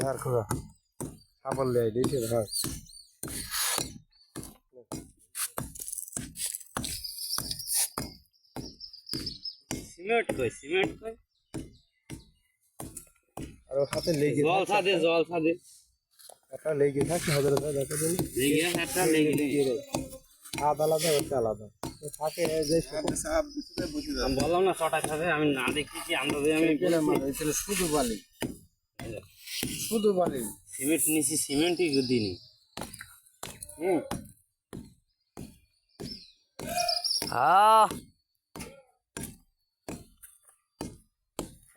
ধার খোলা সাপল দেয় দিয়েছে ধার সিমেন্ট কই আর ওর সাথে লেগে জল ছাদে একটা লেগে থাকে হাজার দেখা দিন লেগে আলাদা ওটা আলাদা থাকে যে আমি বললাম না ছটা খাবে আমি না দেখেছি আন্দাজে আমি শুধু বালি সিমেন্ট নিছি সিমেন্টই দিনি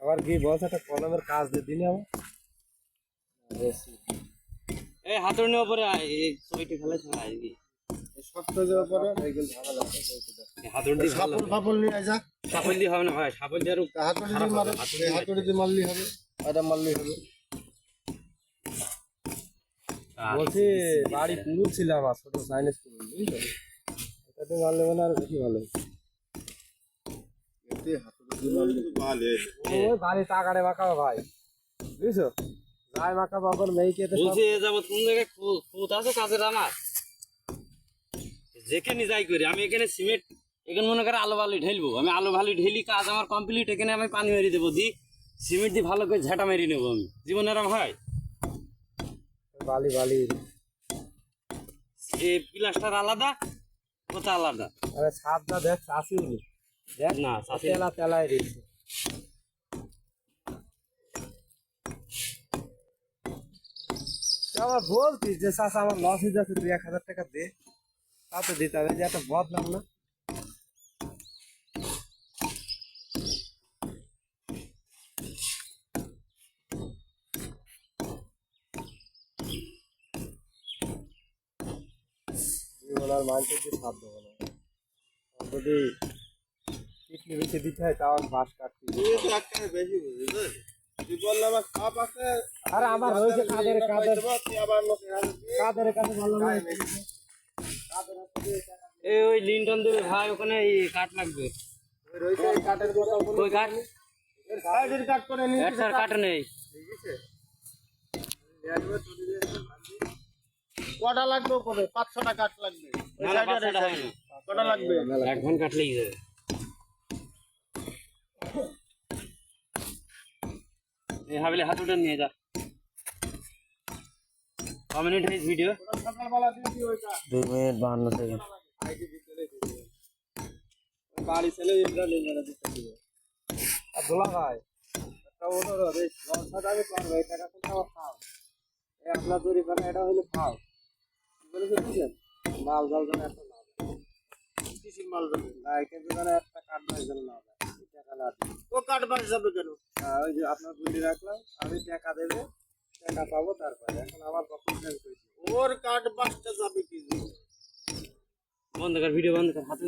আবার কি বলছে একটা কলমের কাজ দিয়ে দিনে আমার এই হাতুড়ি নেওয়ার পরে ছবিটি খেলে শক্ত যাওয়ার পরে এইগুলো ঝামেলা হাতুড়ি দিয়ে সাপল ফাপল নিয়ে যা সাপল দিয়ে হবে না ভাই সাপল দিয়ে হাতুড়ি দিয়ে মারো হাতুড়ি দিয়ে মারলি হবে আদা মারলি হবে বলছি বাড়ি পুরো ছিলাম আর ছোট সাইনেস পুরো বুঝলি এটাতে মারলে মানে আর বেশি ভালো এতে হাতুড়ি দিয়ে মারলে ভালো ওই বাড়ি টাকারে মাখাবো ভাই বুঝছো যাই মাখাবো আবার মেয়েকে তো বলছি যাবো কোন জায়গায় খুঁত আছে কাজের আমার যেখানে যাই করি আমি এখানে সিমেন্ট এখানে মনে করে আলো বালি ঢেলবো আমি আলো বালি ঢেলি কাজ আমার কমপ্লিট এখানে আমি পানি মেরে দেবো দি সিমেন্ট দিয়ে ভালো করে ঝাঁটা মেরে নেবো আমি জীবনে এরম হয় বালি বালি এই প্লাস্টার আলাদা কোথা আলাদা আরে ছাদটা দেখ চাষি উনি দেখ না চাষি তেলা তেলায় দিচ্ছে আমার বলতিস যে চাষা আমার লস হয়ে যাচ্ছে 2-1000 টাকা দে তা তো দিতে হবে যে একটা বদনাম না ওনার মানসিক সাথ দেবো না যদি কিডনি বেশি দিতে হয় তাও বাস কাটতে বেশি বুঝলি আরে আমার রয়েছে কাদের কাছে ভালো এই ওই লিন্টন দেবে ভাই ওখানে এই কাঠ লাগবে ওই কাঠ কাঠ নেই কটা লাগবে 5-6টা কাঠ লাগবে কটা লাগবে 1 ঘন্টা কাটলেই যাবে এই হাবিলে হাতুটা নিয়ে যা ক মিনিট হয়েছে ভিডিও 2 মিনিট 52 সেকেন্ড বাড়ি ছেলে দিতে দিবে আর দোলা ভাই একটা অনুরোধ এই ব্যবসাটা আমি করবো এই টাকা তুমি আমার খাও এই আপনার তৈরি করে এটা হলো খাও কি বলেছে বুঝলেন মাল জল যেন একটা না কিসির মাল জল না কিন্তু যেন একটা কাঠ বাস যেন না টাকা না ও কাঠ বাস যাবে কেন ওই যে আপনার বুঝলি রাখলাম আমি টাকা দেবে টাকা পাবো তারপরে এখন আমার কমপ্লেন করেছি ওর কাঠ বাসটা যাবে কি বন্ধ কর ভিডিও বন্ধ কর হাতে